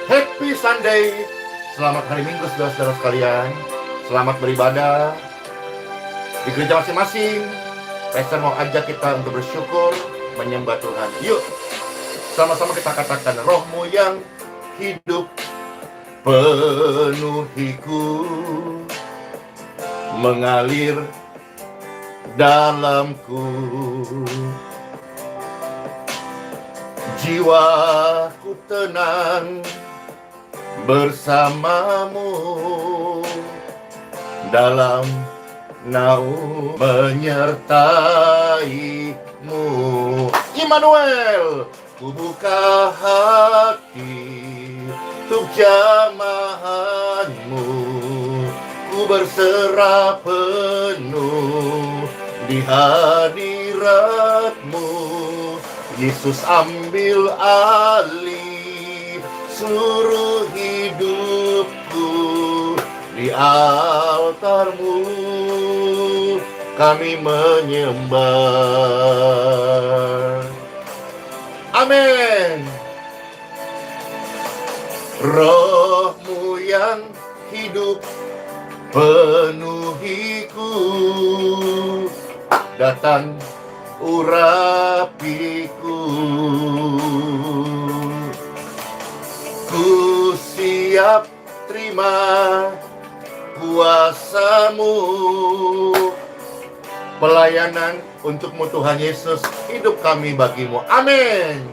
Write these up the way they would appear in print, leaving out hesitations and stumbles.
Happy Sunday. Selamat hari Minggu saudara-saudara sekalian. Selamat beribadah di gereja masing-masing. Pastor mau ajak kita untuk bersyukur, menyembah Tuhan. Yuk, sama-sama kita katakan, rohmu yang hidup penuhiku, mengalir dalamku. Jiwaku tenang bersamamu, dalam naung menyertaimu. Immanuel, ku buka hati untuk jamahanmu, ku berserah penuh di hadiratmu. Yesus, ambil alih seluruh hidupku, di altarmu kami menyembah. Amin. Rohmu yang hidup penuhiku, datang urapiku. Ku siap terima kuasamu, pelayanan untukmu Tuhan Yesus. Hidup kami bagimu. Amin.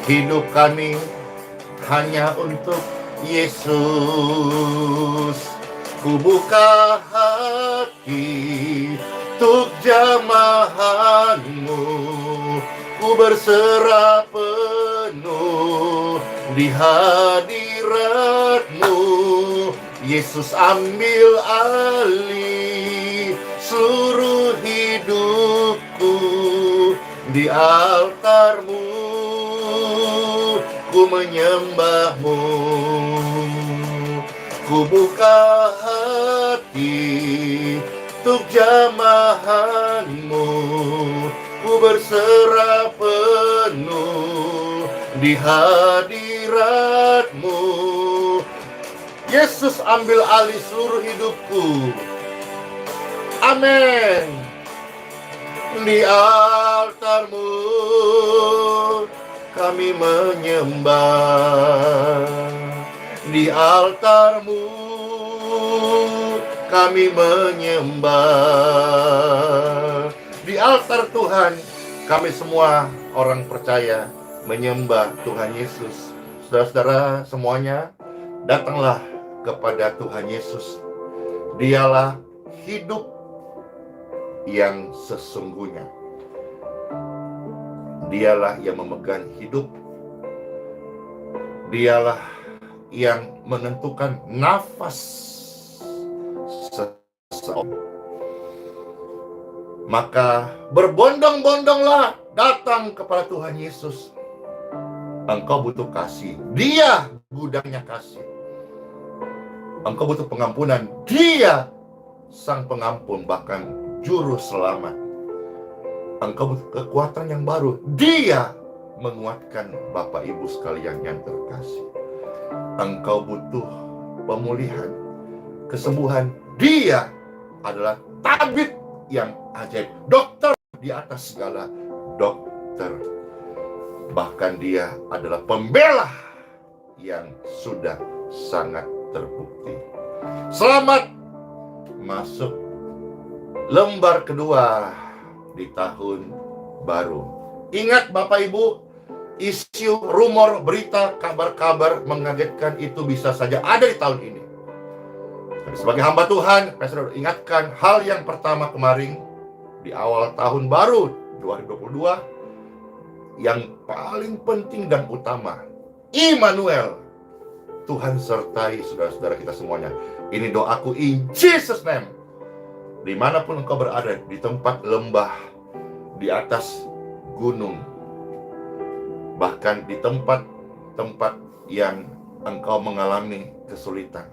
Hidup kami hanya untuk Yesus. Ku buka hati untuk jamahanmu, ku berserah penuh di hadiratmu. Yesus, ambil alih seluruh hidupku, di altarmu ku menyembahmu. Ku buka hati untuk jamahanmu, ku berserah penuh di hadiratmu. Yesus, ambil alih seluruh hidupku. Amin. Di altarmu kami menyembah, di altarmu kami menyembah. Di altar Tuhan kami semua orang percaya menyembah Tuhan Yesus. Saudara-saudara semuanya, datanglah kepada Tuhan Yesus. Dialah hidup yang sesungguhnya. Dialah yang memegang hidup. Dialah yang menentukan nafas seseorang. Maka berbondong-bondonglah datang kepada Tuhan Yesus. Engkau butuh kasih, Dia gudangnya kasih. Engkau butuh pengampunan, Dia sang pengampun, bahkan juru selamat. Engkau butuh kekuatan yang baru, Dia menguatkan Bapak Ibu sekalian yang terkasih. Engkau butuh pemulihan, kesembuhan, Dia adalah tabib yang ajaib, dokter di atas segala dokter. Bahkan Dia adalah pembela yang sudah sangat terbukti. Selamat masuk lembar kedua di tahun baru. Ingat Bapak Ibu, isu, rumor, berita, kabar-kabar mengagetkan itu bisa saja ada di tahun ini. Sebagai hamba Tuhan, saya sudah ingatkan hal yang pertama kemarin di awal tahun baru 2022, yang paling penting dan utama, Immanuel, Tuhan sertai saudara-saudara kita semuanya. Ini doaku in Jesus name. Dimanapun engkau berada, di tempat lembah, di atas gunung, bahkan di tempat-tempat yang engkau mengalami kesulitan.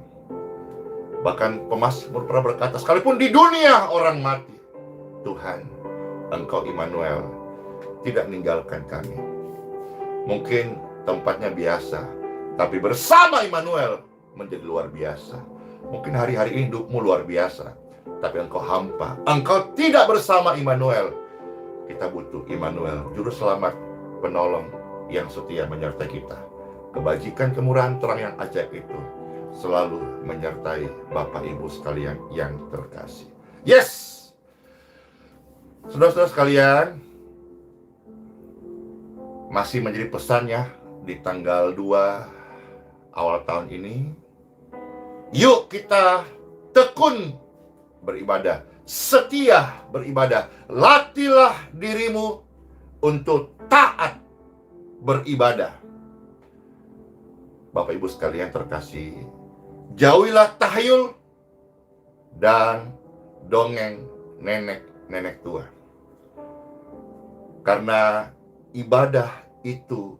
Bahkan pemazmur pernah berkata, sekalipun di dunia orang mati, Tuhan, Engkau Immanuel, tidak meninggalkan kami. Mungkin tempatnya biasa, tapi bersama Immanuel menjadi luar biasa. Mungkin hari-hari ini hidupmu luar biasa, tapi engkau hampa, engkau tidak bersama Immanuel. Kita butuh Immanuel, juru selamat, penolong yang setia menyertai kita. Kebajikan, kemurahan, terang yang ajaib itu selalu menyertai Bapak Ibu sekalian yang terkasih. Yes! Saudara-saudara sekalian, masih menjadi pesannya di tanggal 2 awal tahun ini. Yuk kita tekun beribadah, setia beribadah. Latihlah dirimu untuk taat beribadah. Bapak Ibu sekalian terkasih, jauhilah tahayul dan dongeng nenek tua. Karena ibadah itu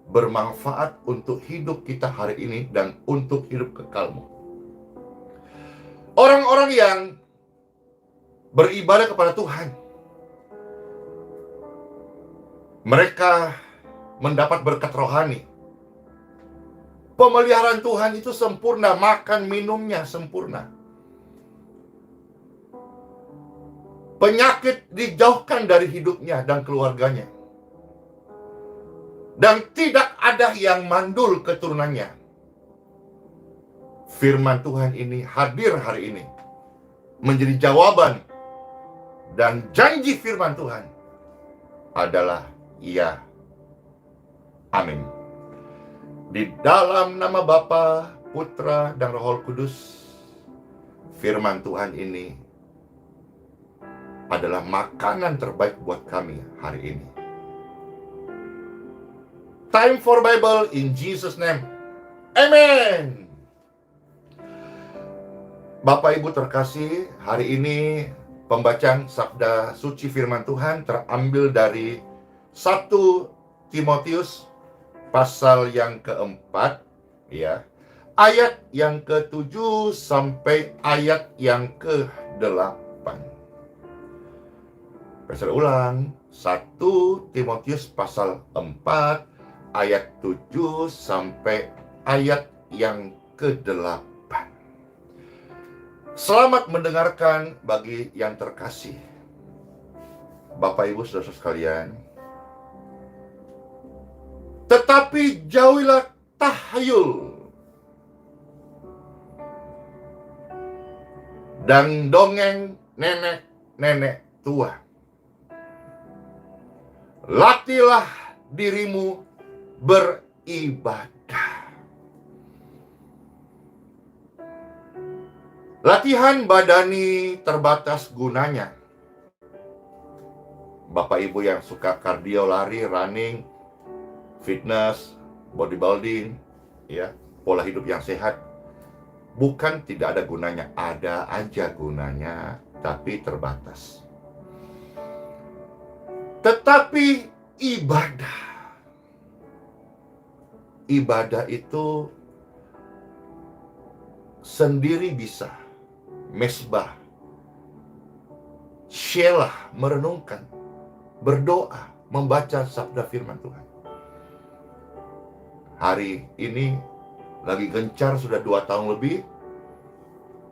bermanfaat untuk hidup kita hari ini dan untuk hidup kekalmu. Orang-orang yang beribadah kepada Tuhan, mereka mendapat berkat rohani. Pemeliharaan Tuhan itu sempurna, makan minumnya sempurna. Penyakit dijauhkan dari hidupnya dan keluarganya. Dan tidak ada yang mandul keturunannya. Firman Tuhan ini hadir hari ini menjadi jawaban, dan janji firman Tuhan adalah iya. Amin. Di dalam nama Bapa, Putra, dan Roh Kudus, firman Tuhan ini adalah makanan terbaik buat kami hari ini. Time for Bible in Jesus' name. Amen. Bapak Ibu terkasih, hari ini pembacaan sabda suci firman Tuhan terambil dari 1 Timotius pasal yang keempat, ya, ayat yang ke-7 sampai ayat yang ke-8. Saya ulang, 1 Timotius pasal 4 ayat 7 sampai ayat yang ke-8. Selamat mendengarkan bagi yang terkasih. Bapak Ibu Saudara sekalian, tetapi jauhilah tahayul dan dongeng nenek tua. Latihlah dirimu beribadah. Latihan badani terbatas gunanya. Bapak Ibu yang suka kardio, lari, running, fitness, bodybuilding, ya, pola hidup yang sehat, bukan tidak ada gunanya, ada aja gunanya, tapi terbatas. Tetapi ibadah itu sendiri bisa. Mesbah, syelah, merenungkan, berdoa, membaca sabda firman Tuhan. Hari ini lagi gencar, sudah 2 tahun lebih,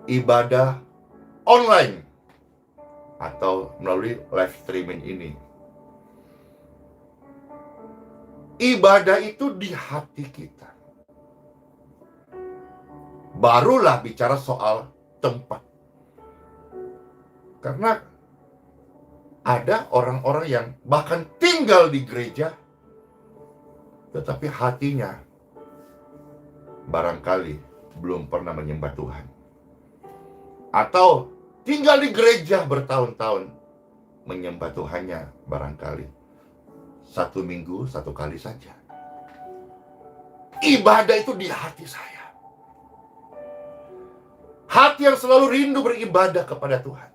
ibadah online atau melalui live streaming ini. Ibadah itu di hati kita. Barulah bicara soal tempat. Karena ada orang-orang yang bahkan tinggal di gereja, tetapi hatinya barangkali belum pernah menyembah Tuhan. Atau tinggal di gereja bertahun-tahun, menyembah Tuhannya barangkali 1 minggu 1 kali saja. Ibadah itu di hati saya. Hati yang selalu rindu beribadah kepada Tuhan.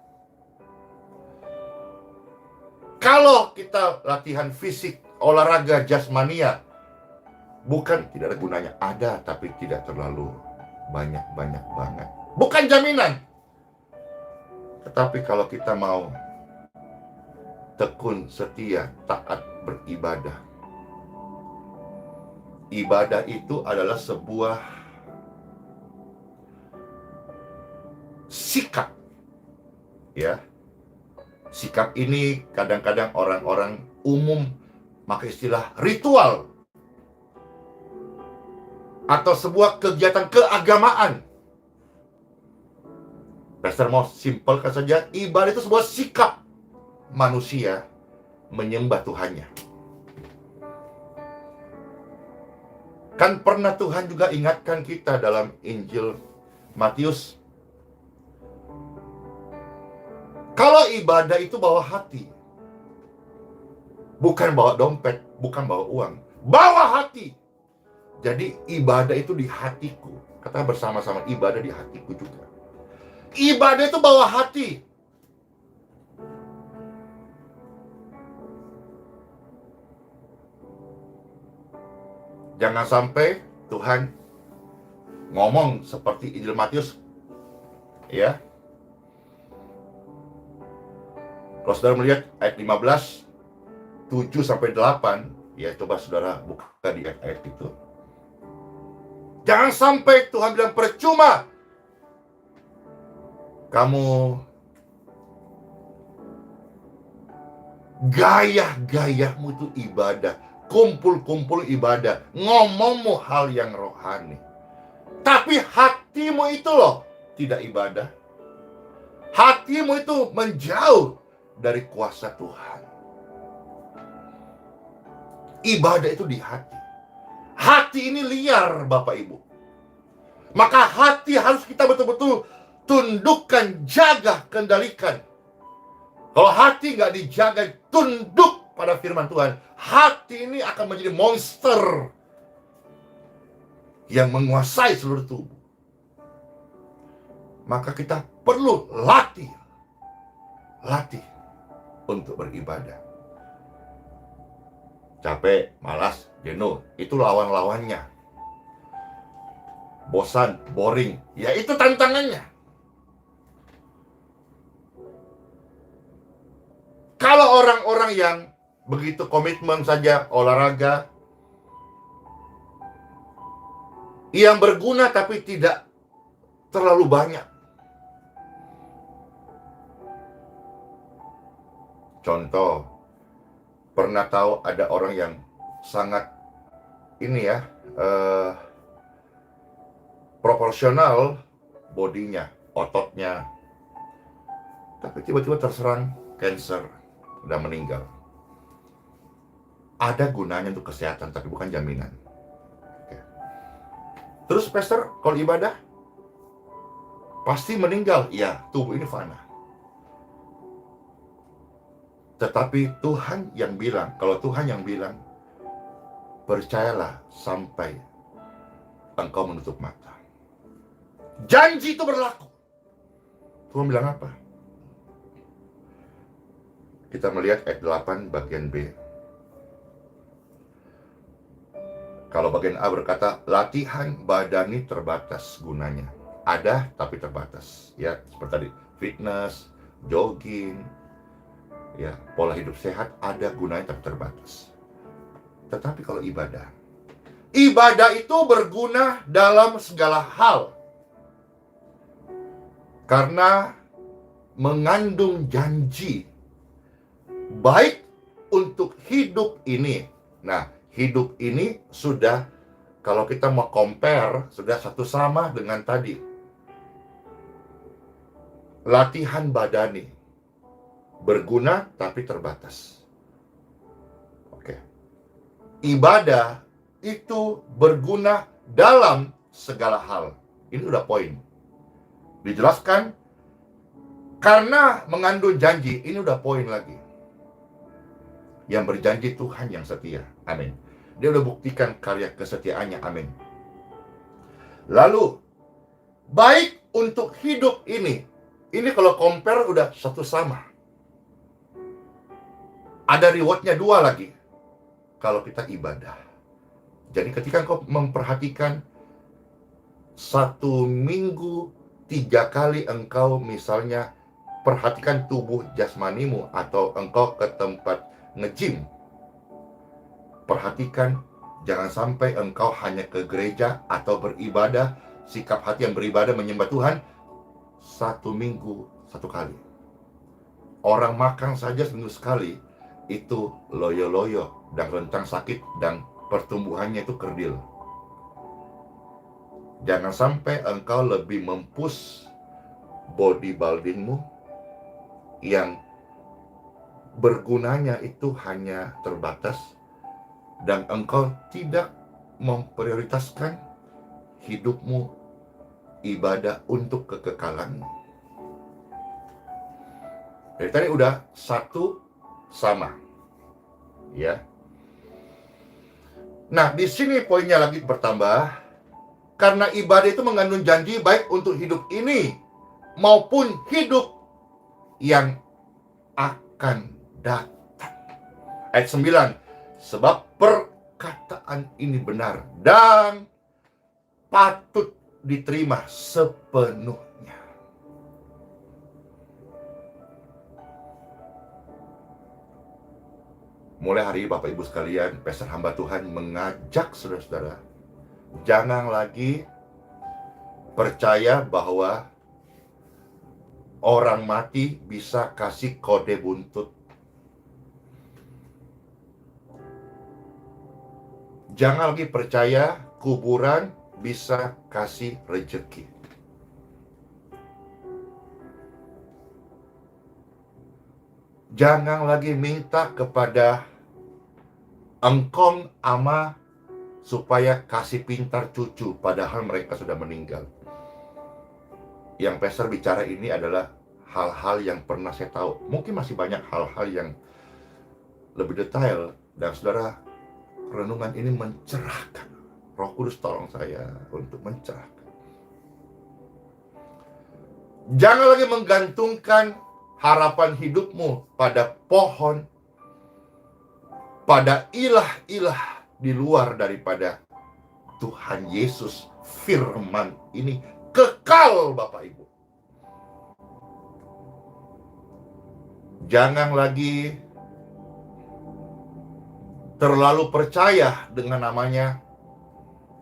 Kalau kita latihan fisik, olahraga jasmania, bukan tidak ada gunanya. Ada, tapi tidak terlalu banyak-banyak banget. Bukan jaminan. Tetapi kalau kita mau tekun, setia, taat beribadah, ibadah itu adalah sebuah sikap, ya. Sikap ini kadang-kadang orang-orang umum pakai istilah ritual atau sebuah kegiatan keagamaan. Pastor mau simpelkan saja, ibadah itu sebuah sikap manusia menyembah Tuhannya. Kan pernah Tuhan juga ingatkan kita dalam Injil Matius, kalau ibadah itu bawa hati, bukan bawa dompet, bukan bawa uang, bawa hati. Jadi ibadah itu di hatiku. Kata bersama-sama, ibadah di hatiku juga. Ibadah itu bawa hati. Jangan sampai Tuhan ngomong seperti Injil Matius, ya. Kalau saudara melihat ayat 15, 7-8, ya coba saudara buka di ayat itu. Jangan sampai Tuhan bilang percuma kamu gaya-gayamu itu ibadah, kumpul-kumpul ibadah, ngomongmu hal yang rohani, tapi hatimu itu loh tidak ibadah. Hatimu itu menjauh dari kuasa Tuhan. Ibadah itu di hati. Hati ini liar, Bapak Ibu. Maka hati harus kita betul-betul tundukkan, jaga, kendalikan. Kalau hati nggak dijaga, tunduk pada firman Tuhan, hati ini akan menjadi monster yang menguasai seluruh tubuh. Maka kita perlu latih untuk beribadah. Capek, malas, jenuh, itu lawan-lawannya. Bosan, boring, ya itu tantangannya. Kalau orang-orang yang begitu komitmen saja olahraga, yang berguna tapi tidak terlalu banyak. Contoh, pernah tahu ada orang yang sangat ini ya, proporsional bodinya, ototnya, tapi tiba-tiba terserang cancer, udah meninggal. Ada gunanya untuk kesehatan, tapi bukan jaminan. Oke. Terus pastor, kalau ibadah pasti meninggal, ya tubuh ini fana. Tetapi Tuhan yang bilang, kalau Tuhan yang bilang, percayalah sampai engkau menutup mata. Janji itu berlaku. Tuhan bilang apa? Kita melihat ayat 8 bagian B. Kalau bagian A berkata, latihan badani terbatas gunanya. Ada tapi terbatas. Ya, seperti tadi, fitness, jogging, ya, pola hidup sehat ada gunanya tapi terbatas. Tetapi kalau ibadah itu berguna dalam segala hal. Karena mengandung janji baik untuk hidup ini. Nah, hidup ini sudah, kalau kita mau compare, sudah satu sama dengan tadi. Latihan badani berguna tapi terbatas. Oke. Ibadah itu berguna dalam segala hal. Ini udah poin. Dijelaskan karena mengandung janji, ini udah poin lagi. Yang berjanji Tuhan yang setia. Amin. Dia udah buktikan karya kesetiaannya. Amin. Lalu, baik untuk hidup ini. Ini kalau compare udah satu sama. Ada rewardnya dua lagi. Kalau kita ibadah. Jadi ketika engkau memperhatikan 1 minggu 3 kali engkau misalnya perhatikan tubuh jasmanimu, atau engkau ke tempat nge-gym, perhatikan Jangan sampai engkau hanya ke gereja atau beribadah, sikap hati yang beribadah menyembah Tuhan 1 minggu 1 kali. Orang makan saja seminggu sekali, itu loyo-loyo dan rentan sakit dan pertumbuhannya itu kerdil. Jangan sampai engkau lebih mempush bodybuildingmu yang bergunanya itu hanya terbatas, dan engkau tidak memprioritaskan hidupmu ibadah untuk kekekalanmu. Jadi tadi udah satu sama, ya. Nah, di sini poinnya lagi bertambah, karena ibadah itu mengandung janji baik untuk hidup ini maupun hidup yang akan datang. Ayat 9, sebab perkataan ini benar dan patut diterima sepenuhnya. Mulai hari ini Bapak Ibu sekalian, Pastor hamba Tuhan mengajak saudara-saudara, jangan lagi percaya bahwa orang mati bisa kasih kode buntut. Jangan lagi percaya kuburan bisa kasih rezeki. Jangan lagi minta kepada engkong ama supaya kasih pintar cucu, padahal mereka sudah meninggal. Yang Pastor bicara ini adalah hal-hal yang pernah saya tahu. Mungkin masih banyak hal-hal yang lebih detail, dan saudara, renungan ini mencerahkan. Roh Kudus tolong saya untuk mencerahkan. Jangan lagi menggantungkan harapan hidupmu pada pohon, pada ilah-ilah di luar daripada Tuhan Yesus. Firman ini kekal, Bapak Ibu. Jangan lagi terlalu percaya dengan namanya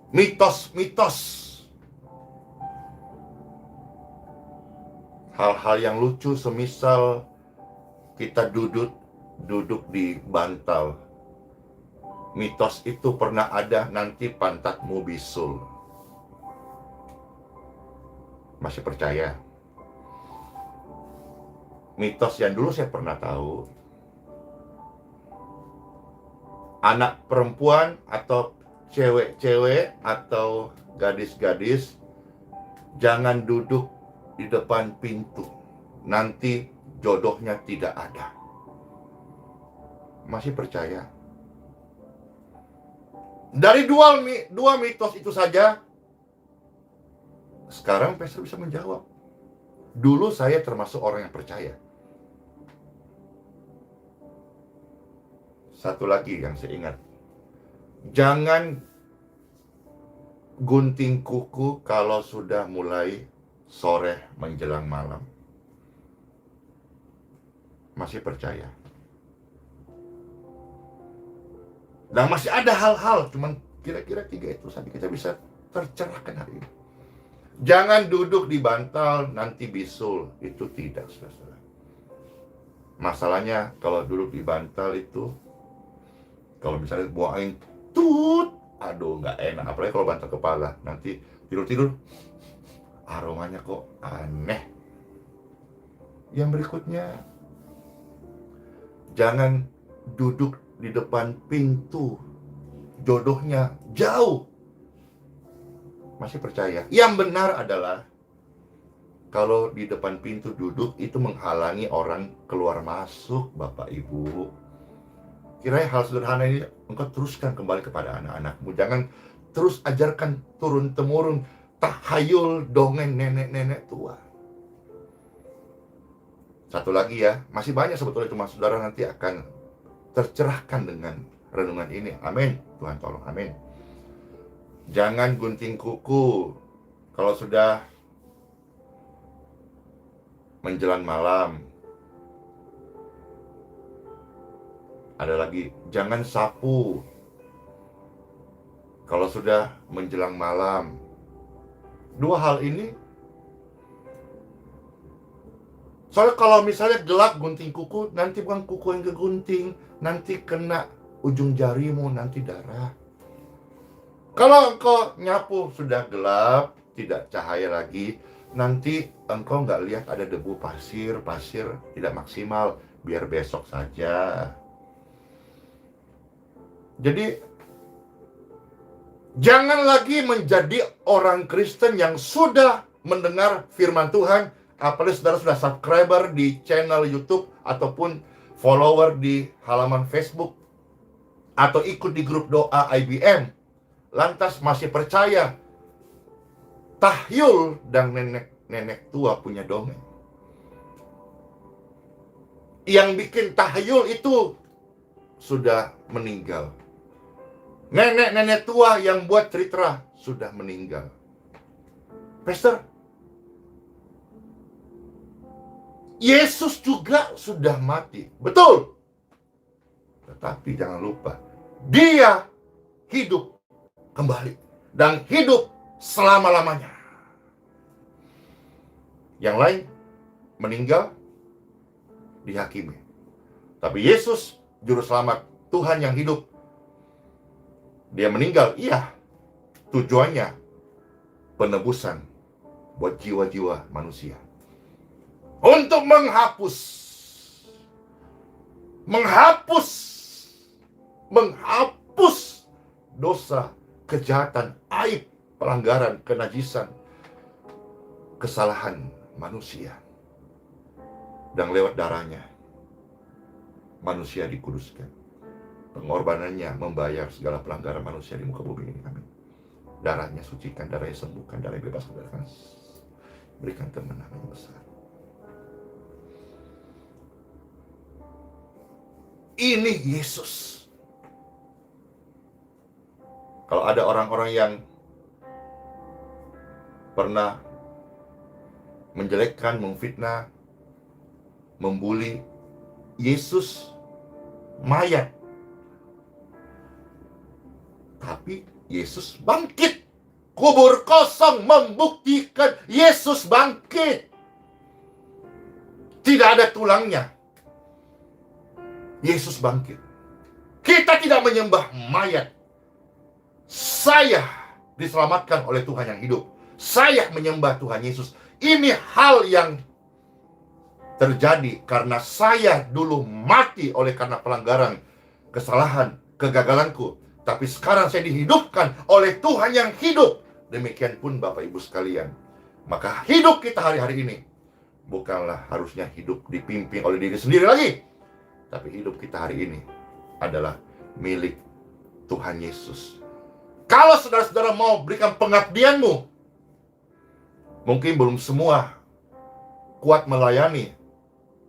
mitos-mitos. Hal-hal yang lucu semisal kita duduk di bantal. Mitos itu pernah ada, nanti pantatmu bisul. Masih percaya? Mitos yang dulu saya pernah tahu, anak perempuan atau cewek-cewek atau gadis-gadis jangan duduk di depan pintu, nanti jodohnya tidak ada. Masih percaya? Dari dua mitos itu saja, sekarang Pastor bisa menjawab. Dulu saya termasuk orang yang percaya. Satu lagi yang saya ingat, jangan gunting kuku kalau sudah mulai sore menjelang malam. Masih percaya? Dan masih ada hal-hal, cuman kira-kira 3 itu sampai kita bisa tercerahkan hari ini. Jangan duduk di bantal nanti bisul, itu tidak, saudara. Masalahnya kalau duduk di bantal itu, kalau misalnya buang angin tut, aduh nggak enak. Apalagi kalau bantal kepala, nanti tidur-tidur aromanya kok aneh. Yang berikutnya, jangan duduk di depan pintu, jodohnya jauh. Masih percaya? Yang benar adalah kalau di depan pintu duduk itu menghalangi orang keluar masuk, Bapak Ibu. Kiranya hal sederhana ini engkau teruskan kembali kepada anak-anakmu. Jangan terus ajarkan turun-temurun tahayul dongeng nenek-nenek tua. Satu lagi ya, masih banyak sebetulnya, cuma saudara nanti akan tercerahkan dengan renungan ini. Amin. Tuhan tolong, amin. Jangan gunting kuku kalau sudah menjelang malam. Ada lagi, jangan sapu kalau sudah menjelang malam. Dua hal ini, soalnya kalau misalnya gelap gunting kuku, nanti bukan kuku yang kegunting, nanti kena ujung jarimu, nanti darah. Kalau engkau nyapu sudah gelap, tidak cahaya lagi, nanti engkau nggak lihat ada debu pasir tidak maksimal, biar besok saja. Jadi jangan lagi menjadi orang Kristen yang sudah mendengar firman Tuhan, apalagi saudara sudah subscriber di channel YouTube ataupun follower di halaman Facebook atau ikut di grup doa IBM, lantas masih percaya tahyul dan nenek tua punya dongeng. Yang bikin tahyul itu sudah meninggal. Nenek-nenek tua yang buat cerita sudah meninggal. Pastor, Yesus juga sudah mati. Betul. Tetapi jangan lupa, Dia hidup kembali dan hidup selama-lamanya. Yang lain meninggal, dihakimi. Tapi Yesus, juru selamat Tuhan yang hidup, Dia meninggal, iya. Tujuannya penebusan buat jiwa-jiwa manusia. Untuk menghapus dosa, kejahatan, aib, pelanggaran, kenajisan, kesalahan manusia. Dan lewat darahnya, manusia dikuduskan. Pengorbanannya membayar segala pelanggaran manusia di muka bumi ini. Amin. Darahnya sucikan, darahnya sembuhkan, darahnya bebaskan, darahnya berikan kemenangan yang besar. Ini Yesus. Kalau ada orang-orang yang pernah menjelekkan, memfitnah, membuli Yesus mayat, tapi Yesus bangkit. Kubur kosong membuktikan Yesus bangkit. Tidak ada tulangnya. Yesus bangkit. Kita tidak menyembah mayat. Saya diselamatkan oleh Tuhan yang hidup. Saya menyembah Tuhan Yesus. Ini hal yang terjadi karena saya dulu mati oleh karena pelanggaran, kesalahan, kegagalanku. Tapi sekarang saya dihidupkan oleh Tuhan yang hidup. Demikian pun Bapak Ibu sekalian. Maka hidup kita hari-hari ini bukanlah harusnya hidup dipimpin oleh diri sendiri lagi. Tapi hidup kita hari ini adalah milik Tuhan Yesus. Kalau saudara-saudara mau berikan pengabdianmu, mungkin belum semua kuat melayani,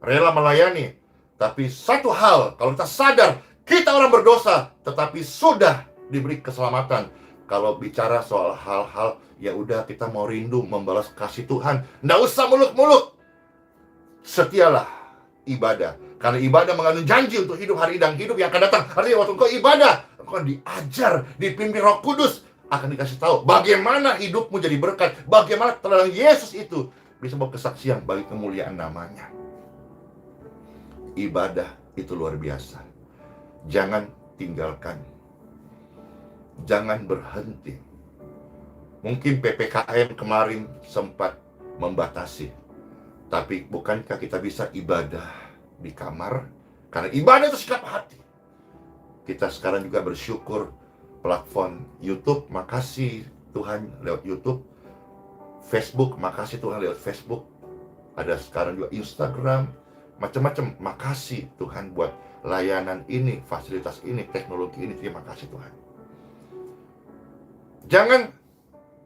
rela melayani. Tapi satu hal, kalau kita sadar kita orang berdosa, tetapi sudah diberi keselamatan. Kalau bicara soal hal-hal, ya udah kita mau rindu membalas kasih Tuhan. Nggak usah muluk-muluk. Setialah ibadah. Karena ibadah mengandung janji untuk hidup hari dan hidup yang akan datang. Artinya waktu engkau ibadah, engkau diajar, dipimpin Roh Kudus, akan dikasih tahu bagaimana hidupmu jadi berkat, bagaimana teladan Yesus itu bisa bawa kesaksian bagi kemuliaan namanya. Ibadah itu luar biasa. Jangan tinggalkan. Jangan berhenti. Mungkin PPKM kemarin sempat membatasi. Tapi bukankah kita bisa ibadah di kamar? Karena ibadah itu sikap hati. Kita sekarang juga bersyukur platform YouTube, makasih Tuhan lewat YouTube. Facebook, makasih Tuhan lewat Facebook. Ada sekarang juga Instagram, macam-macam. Makasih Tuhan buat layanan ini, fasilitas ini, teknologi ini. Terima kasih Tuhan. Jangan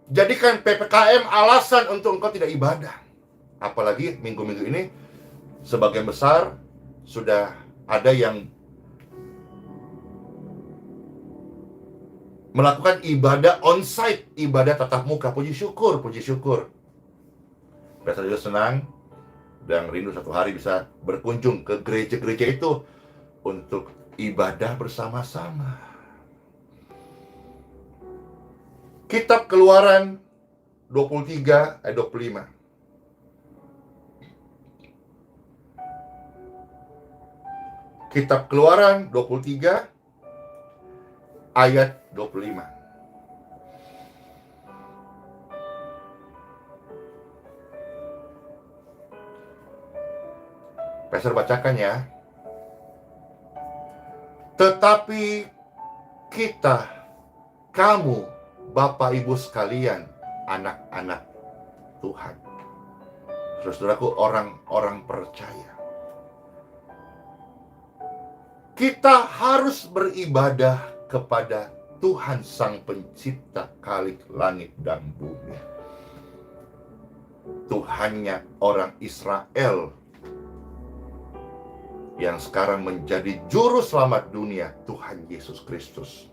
jadikan PPKM alasan untuk engkau tidak ibadah. Apalagi minggu-minggu ini sebagian besar sudah ada yang melakukan ibadah onsite, ibadah tatap muka. Puji syukur, puji syukur. Pastor juga senang dan rindu satu hari bisa berkunjung ke gereja-gereja itu untuk ibadah bersama-sama. Kitab Keluaran 23 ayat 25. Kitab Keluaran 23 ayat 25. Pastor bacakan ya. Tetapi kita, kamu, Bapak Ibu sekalian, anak-anak Tuhan, saudaraku, orang-orang percaya, kita harus beribadah kepada Tuhan Sang Pencipta Khalik langit dan bumi. Tuhannya orang Israel yang sekarang menjadi juru selamat dunia, Tuhan Yesus Kristus.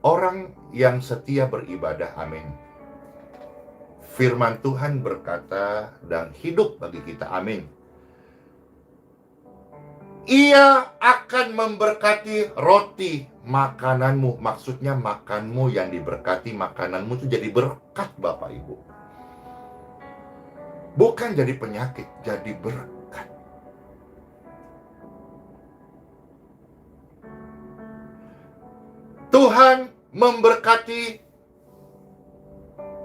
Orang yang setia beribadah, amin. Firman Tuhan berkata dan hidup bagi kita, amin. Ia akan memberkati roti makananmu. Maksudnya makanmu yang diberkati, makananmu itu jadi berkat, Bapak Ibu. Bukan jadi penyakit, jadi berkat. Tuhan memberkati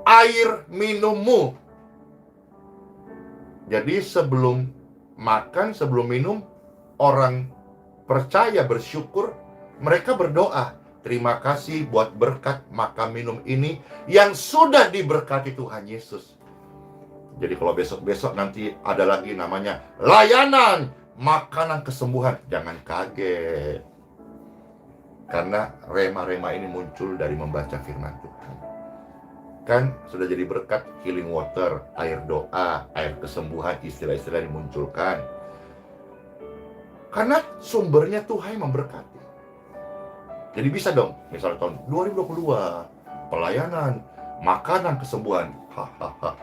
air minummu. Jadi sebelum makan, sebelum minum, orang percaya bersyukur, mereka berdoa, terima kasih buat berkat makan minum ini yang sudah diberkati Tuhan Yesus. Jadi kalau besok-besok nanti ada lagi namanya layanan makanan kesembuhan, jangan kaget. Karena rema-rema ini muncul dari membaca firman Tuhan. Kan sudah jadi berkat, healing water, air doa, air kesembuhan, istilah-istilah dimunculkan. Karena sumbernya Tuhan memberkati. Jadi bisa dong, misalnya tahun 2022, pelayanan, makanan kesembuhan. Hahaha.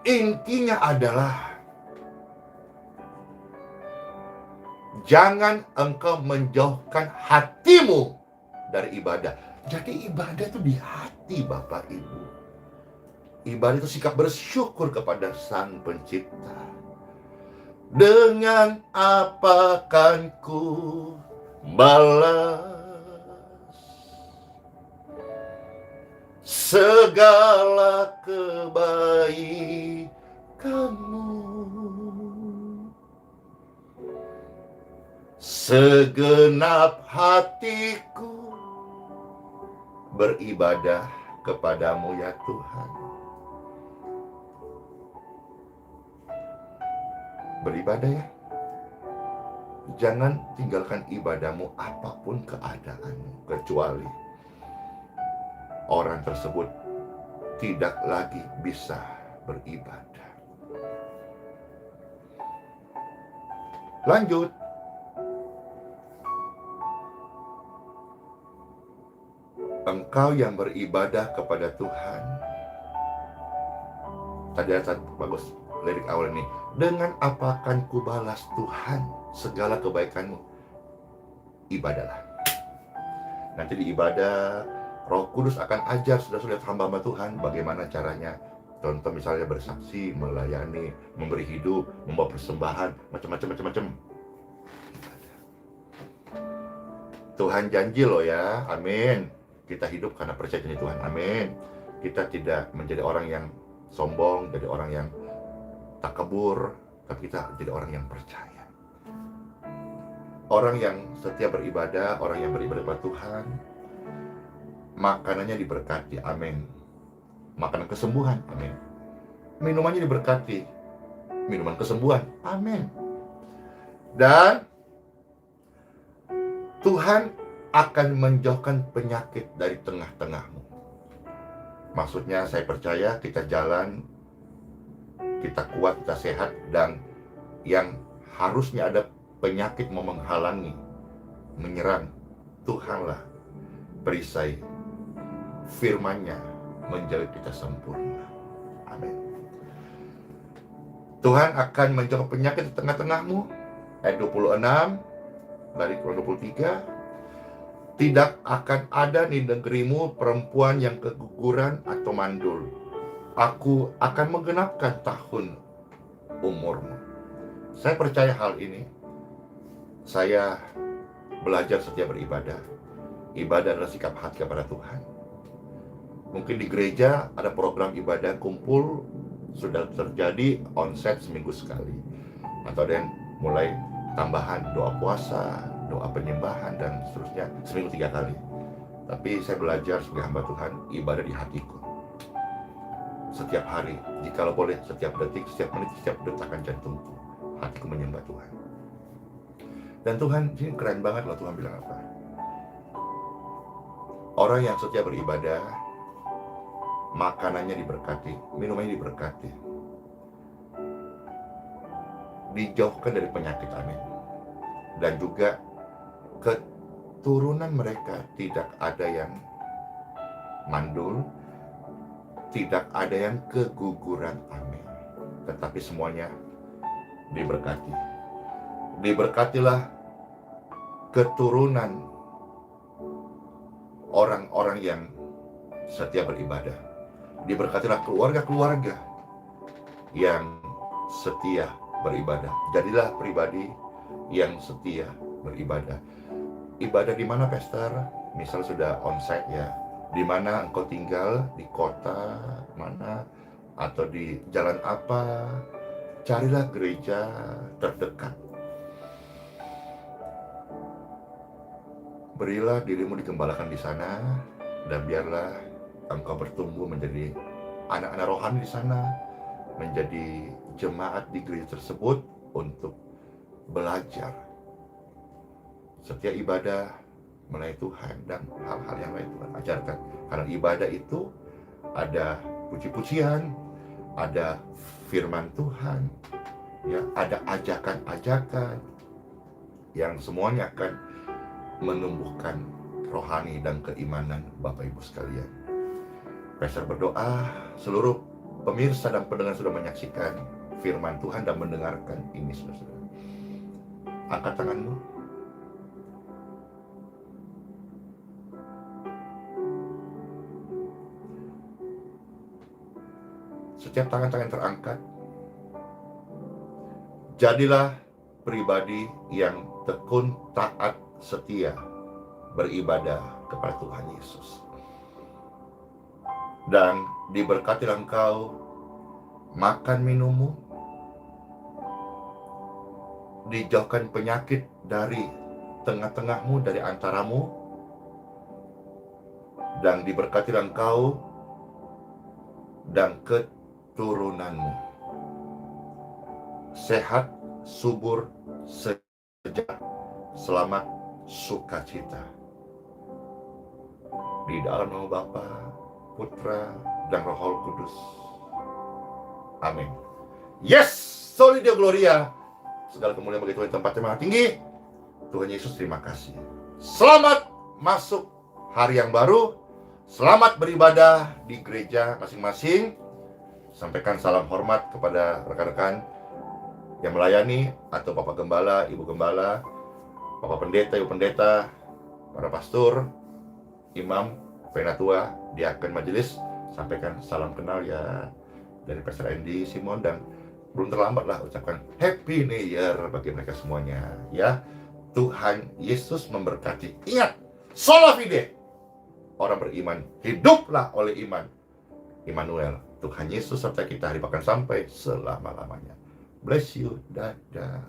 Intinya adalah jangan engkau menjauhkan hatimu dari ibadah. Jadi ibadah itu di hati, Bapak Ibu. Ibadah itu sikap bersyukur kepada Sang Pencipta. Dengan apa kan ku balas segala kebaikanmu, segenap hatiku beribadah kepadamu ya Tuhan. Beribadah ya. Jangan tinggalkan ibadahmu apapun keadaanmu, kecuali orang tersebut tidak lagi bisa beribadah. Lanjut. Engkau yang beribadah kepada Tuhan. Tadi ada bagus lirik awal ini. Dengan apa akan kubalas Tuhan segala kebaikanmu? Ibadahlah. Nanti di ibadah Roh Kudus akan ajar saudara-saudara hamba Tuhan bagaimana caranya. Contoh misalnya bersaksi, melayani, memberi hidup, membawa persembahan, macam-macam. Tuhan janji loh ya, amin. Kita hidup karena percaya di Tuhan, amin. Kita tidak menjadi orang yang sombong, jadi orang yang takabur, tapi kita jadi orang yang percaya. Orang yang setia beribadah, orang yang beribadah kepada Tuhan, makanannya diberkati, amin. Makanan kesembuhan, amin. Minumannya diberkati, minuman kesembuhan, amin. Dan Tuhan akan menjauhkan penyakit dari tengah-tengahmu. Maksudnya saya percaya kita jalan, kita kuat, kita sehat, dan yang harusnya ada penyakit mau menghalangi, menyerang, Tuhanlah perisai firman-Nya menjadi kita sempurna. Amin. Tuhan akan menjauhkan penyakit di tengah-tengahmu, ayat 26 dari Keluaran 23, tidak akan ada di negerimu perempuan yang keguguran atau mandul. Aku akan menggenapkan tahun umurmu. Saya percaya hal ini. Saya belajar setiap beribadah. Ibadah adalah sikap hati kepada Tuhan. Mungkin di gereja ada program ibadah kumpul, sudah terjadi onset seminggu sekali. Atau ada yang mulai tambahan doa puasa, doa penyembahan, dan seterusnya seminggu 3 kali. Tapi saya belajar sebagai hamba Tuhan, ibadah di hatiku. Setiap hari, jikalau boleh, setiap detik, setiap menit, setiap detakan jantungku, hatiku menyembah Tuhan. Dan Tuhan, ini keren banget loh, Tuhan bilang apa? Orang yang setia beribadah, makanannya diberkati, minumannya diberkati, dijauhkan dari penyakit, amin. Dan juga keturunan mereka tidak ada yang mandul, tidak ada yang keguguran, amin. Tetapi semuanya diberkati. Diberkatilah keturunan orang-orang yang setia beribadah. Diberkatilah keluarga-keluarga yang setia beribadah. Jadilah pribadi yang setia beribadah. Ibadah di mana, Pastor? Misal sudah onsite ya. Di mana engkau tinggal, di kota mana, atau di jalan apa, carilah gereja terdekat. Berilah dirimu digembalakan di sana, dan biarlah engkau bertumbuh menjadi anak-anak rohani di sana, menjadi jemaat di gereja tersebut untuk belajar setiap ibadah melayani Tuhan dan hal-hal yang lain Tuhan ajarkan. Karena ibadah itu ada puji-pujian, ada firman Tuhan, ya, ada ajakan-ajakan yang semuanya akan menumbuhkan rohani dan keimanan Bapak Ibu sekalian. Pastor berdoa, seluruh pemirsa dan pendengar sudah menyaksikan firman Tuhan dan mendengarkan ini, saudara. Angkat tanganmu. Setiap tangan-tangan terangkat, jadilah pribadi yang tekun, taat, setia, beribadah kepada Tuhan Yesus. Dan diberkatilah engkau makan minummu, dijauhkan penyakit dari tengah-tengahmu, dari antaramu, dan diberkatilah engkau dan keturunanmu sehat, subur, sejahtera, selamat, sukacita. Di dalam nama Bapa, Putra, dan Roh Kudus. Amin. Yes, Soli Deo Gloria. Segala kemuliaan bagi Tuhan tempat yang maha tinggi. Tuhan Yesus, terima kasih. Selamat masuk hari yang baru. Selamat beribadah di gereja masing-masing. Sampaikan salam hormat kepada rekan-rekan yang melayani, atau Bapak Gembala, Ibu Gembala, Bapak Pendeta, Ibu Pendeta, para pastor, imam, penatua, diaken majelis. Sampaikan salam kenal ya dari Pastor Andy Simon, dan belum terlambat lah ucapkan Happy New Year bagi mereka semuanya ya. Tuhan Yesus memberkati. Ingat, sola fide, orang beriman hiduplah oleh iman. Immanuel, Tuhan Yesus serta kita hari bahkan sampai selama-lamanya. Bless you, dadah.